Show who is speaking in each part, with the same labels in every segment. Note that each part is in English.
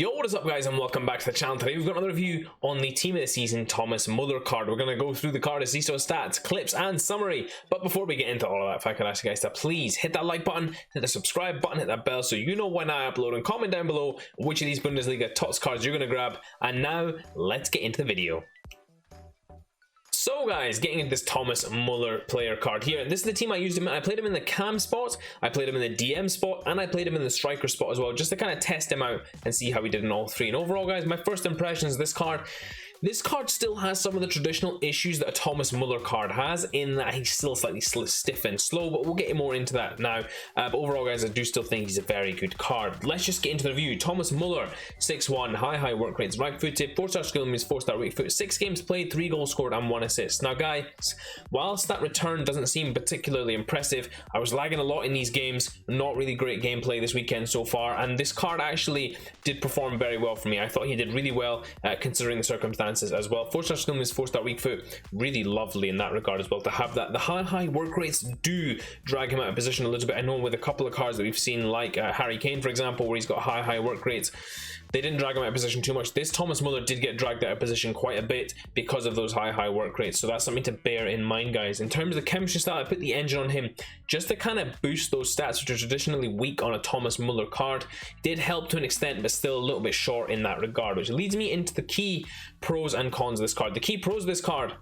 Speaker 1: Yo, what is up guys, and welcome back to the channel. Today we've got another review on the team of the season Thomas Muller card. We're going to go through the card, see some stats, clips and summary. But before we get into all of that, if I could ask you guys to please hit that like button, hit the subscribe button, hit that bell so you know when I upload, and comment down below which of these Bundesliga tots cards you're going to grab. And now let's get into the video. So guys, getting into this Thomas Muller player card here, and this is the team I used him in. I played him in the cam spot, I played him in the DM spot, and I played him in the striker spot as well, just to kind of test him out and see how he did in all three. And overall guys, my first impressions of this card still has some of the traditional issues that a Thomas Muller card has, in that he's still slightly stiff and slow, but we'll get more into that now. But overall guys, I do still think he's a very good card. Let's just get into the review. Thomas Muller, 6'1", high work rates, right-footed, 4-star skill moves, 4-star weak foot, 6 games played, 3 goals scored and 1 assist. Now guys, whilst that return doesn't seem particularly impressive, I was lagging a lot in these games, not really great gameplay this weekend so far, and this card actually did perform very well for me. I thought he did really well considering the circumstances as well. 4-star skill moves, 4-star weak foot, really lovely in that regard as well to have that. The high work rates do drag him out of position a little bit. I know with a couple of cards that we've seen, like Harry Kane for example, where he's got high work rates, they didn't drag him out of position too much. This Thomas Muller did get dragged out of position quite a bit because of those high work rates, so that's something to bear in mind guys. In terms of the chemistry style, I put the engine on him just to kind of boost those stats which are traditionally weak on a Thomas Muller card. Did help to an extent, but still a little bit short in that regard, which leads me into the key pros and cons of this card. The key pros of this card: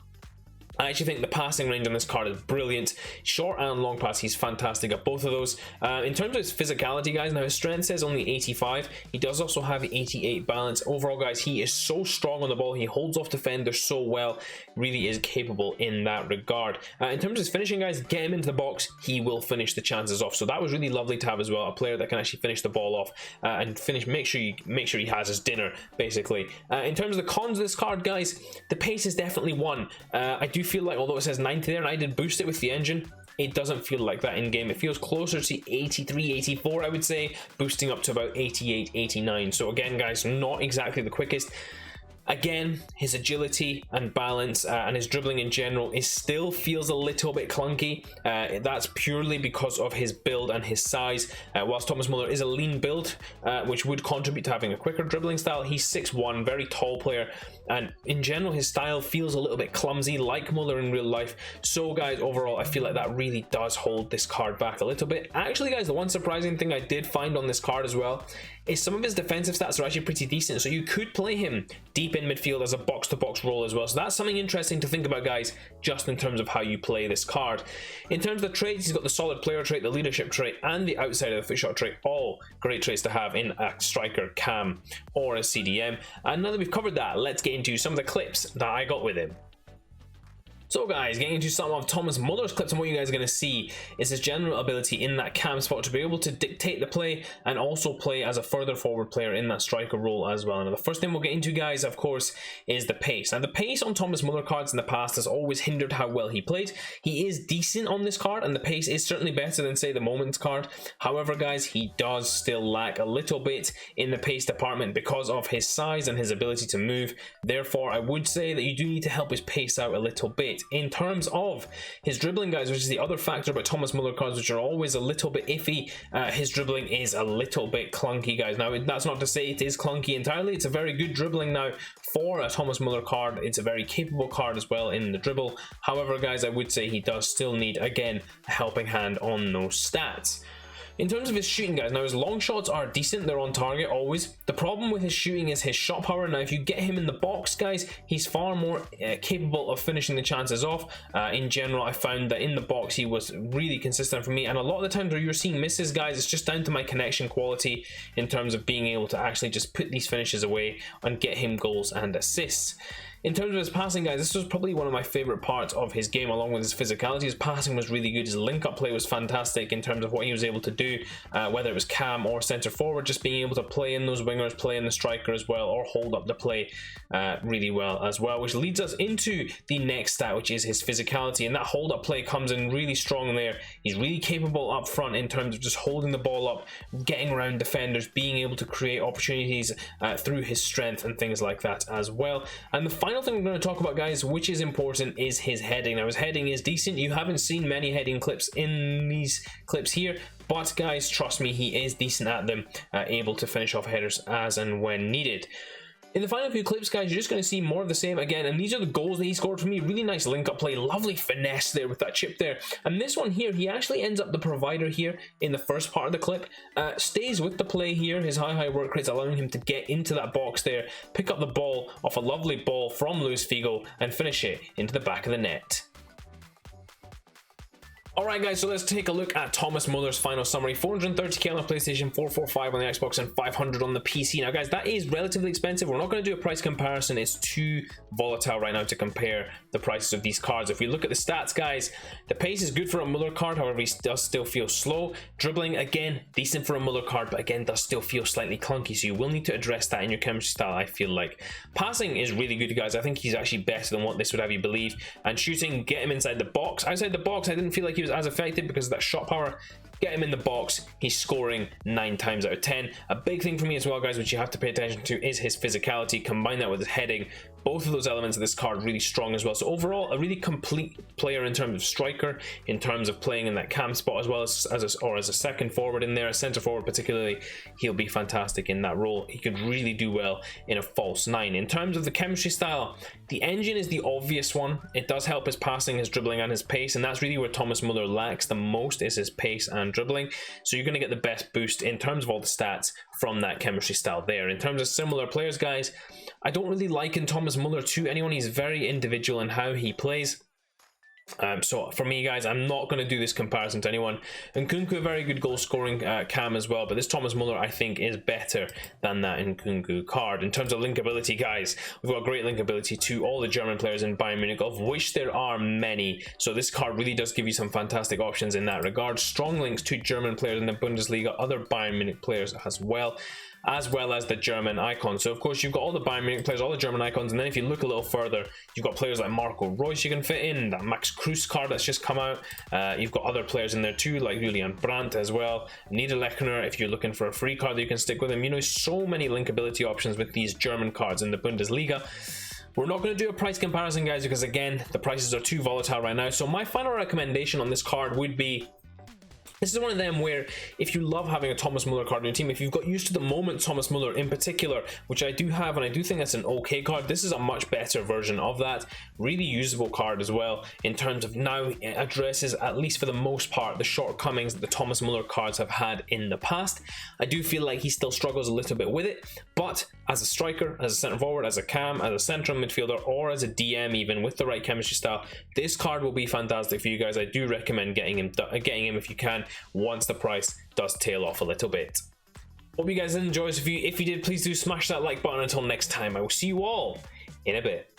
Speaker 1: I actually think the passing range on this card is brilliant. Short and long pass, he's fantastic at both of those. In terms of his physicality guys, now his strength says only 85. He does also have 88 balance. Overall guys, he is so strong on the ball. He holds off defenders so well. Really is capable in that regard. In terms of his finishing guys, get him into the box, he will finish the chances off. So that was really lovely to have as well. A player that can actually finish the ball off and finish. Make sure he has his dinner basically. In terms of the cons of this card guys, the pace is definitely one. I do feel like, although it says 90 there and I did boost it with the engine, it doesn't feel like that in game. It feels closer to 83, 84 I would say, boosting up to about 88, 89. So again guys, not exactly the quickest. Again, his agility and balance and his dribbling in general still feels a little bit clunky. That's purely because of his build and his size. Whilst Thomas Muller is a lean build, which would contribute to having a quicker dribbling style, he's 6'1", very tall player, and in general his style feels a little bit clumsy like Muller in real life. So guys, overall I feel like that really does hold this card back a little bit. Actually guys, the one surprising thing I did find on this card as well is some of his defensive stats are actually pretty decent, so you could play him deep in midfield as a box-to-box role as well. So that's something interesting to think about guys, just in terms of how you play this card. In terms of the traits, he's got the solid player trait, the leadership trait, and the outside of the foot shot trait. All great traits to have in a striker, cam, or a CDM. And now that we've covered that, let's get into some of the clips that I got with him. So guys, getting into some of Thomas Muller's clips, and what you guys are going to see is his general ability in that cam spot to be able to dictate the play and also play as a further forward player in that striker role as well. And the first thing we'll get into guys, of course, is the pace. Now the pace on Thomas Muller cards in the past has always hindered how well he played. He is decent on this card and the pace is certainly better than say the Moments card. However guys, he does still lack a little bit in the pace department because of his size and his ability to move. Therefore I would say that you do need to help his pace out a little bit. In terms of his dribbling guys, which is the other factor about Thomas Muller cards which are always a little bit iffy, his dribbling is a little bit clunky guys. Now that's not to say it is clunky entirely. It's a very good dribbling now for a Thomas Muller card. It's a very capable card as well in the dribble. However guys, I would say he does still need, again, a helping hand on those stats. In terms of his shooting guys, now his long shots are decent, they're on target always. The problem with his shooting is his shot power. Now if you get him in the box guys, he's far more capable of finishing the chances off. In general I found that in the box he was really consistent for me, and a lot of the times where you're seeing misses guys, it's just down to my connection quality in terms of being able to actually just put these finishes away and get him goals and assists. In terms of his passing guys, this was probably one of my favorite parts of his game, along with his physicality. His passing was really good, his link-up play was fantastic in terms of what he was able to do, whether it was cam or centre forward, just being able to play in those wingers, play in the striker as well, or hold up the play really well as well, which leads us into the next stat, which is his physicality, and that hold-up play comes in really strong there. He's really capable up front in terms of just holding the ball up, getting around defenders, being able to create opportunities through his strength and things like that as well. And the final thing we're going to talk about, guys, which is important, is his heading. Now, his heading is decent. You haven't seen many heading clips in these clips here, but guys, trust me, he is decent at them, able to finish off headers as and when needed. In the final few clips, guys, you're just going to see more of the same again, and these are the goals that he scored for me. Really nice link-up play, lovely finesse there with that chip there. And this one here, he actually ends up the provider here in the first part of the clip. Stays with the play here, his high work rates allowing him to get into that box there, pick up the ball off a lovely ball from Luis Figo, and finish it into the back of the net. Alright guys, so let's take a look at Thomas Muller's final summary. 430k on the PlayStation, 445 on the Xbox, and 500 on the PC. Now guys, that is relatively expensive. We're not going to do a price comparison. It's too volatile right now to compare the prices of these cards. If we look at the stats, guys, the pace is good for a Muller card, however, he does still feel slow. Dribbling, again, decent for a Muller card, but again, does still feel slightly clunky, so you will need to address that in your chemistry style, I feel like. Passing is really good, guys. I think he's actually better than what this would have you believe. And shooting, get him inside the box. Outside the box, I didn't feel like he was as effective because of that shot power. Get him in the box, he's scoring 9 times out of 10. A big thing for me as well, guys, which you have to pay attention to, is his physicality. Combine that with his heading. Both of those elements of this card really strong as well. So overall, a really complete player in terms of striker, in terms of playing in that cam spot, as well as a second forward in there, a center forward particularly. He'll be fantastic in that role. He could really do well in a false 9. In terms of the chemistry style, the engine is the obvious one. It does help his passing, his dribbling, and his pace, and that's really where Thomas Muller lacks the most, is his pace and dribbling. So you're going to get the best boost in terms of all the stats from that chemistry style there. In terms of similar players, guys, I don't really liken Thomas Muller to anyone. He's very individual in how he plays. So for me, guys, I'm not going to do this comparison to anyone. Nkunku, a very good goal scoring cam as well, but this Thomas Muller, I think, is better than that Nkunku card. In terms of linkability, guys, we've got great linkability to all the German players in Bayern Munich, of which there are many. So this card really does give you some fantastic options in that regard. Strong links to German players in the Bundesliga, other Bayern Munich players as well as the German icons. So of course you've got all the Bayern Munich players, all the German icons, and then if you look a little further, you've got players like Marco Reus you can fit in, that Max Kruse card that's just come out. You've got other players in there too, like Julian Brandt as well, Niederlechner, if you're looking for a free card that you can stick with him. You know, so many linkability options with these German cards in the Bundesliga. We're not going to do a price comparison, guys, because again, the prices are too volatile right now. So my final recommendation on this card would be, this is one of them where if you love having a Thomas Muller card in your team, if you've got used to the moment Thomas Muller in particular, which I do have, and I do think that's an okay card, this is a much better version of that. Really usable card as well, in terms of now it addresses, at least for the most part, the shortcomings that the Thomas Muller cards have had in the past. I do feel like he still struggles a little bit with it, but as a striker, as a centre forward, as a cam, as a central midfielder, or as a DM even, with the right chemistry style, this card will be fantastic for you guys. I do recommend getting him if you can, once the price does tail off a little bit. Hope you guys enjoyed this. If you did, please do smash that like button. Until next time, I will see you all in a bit.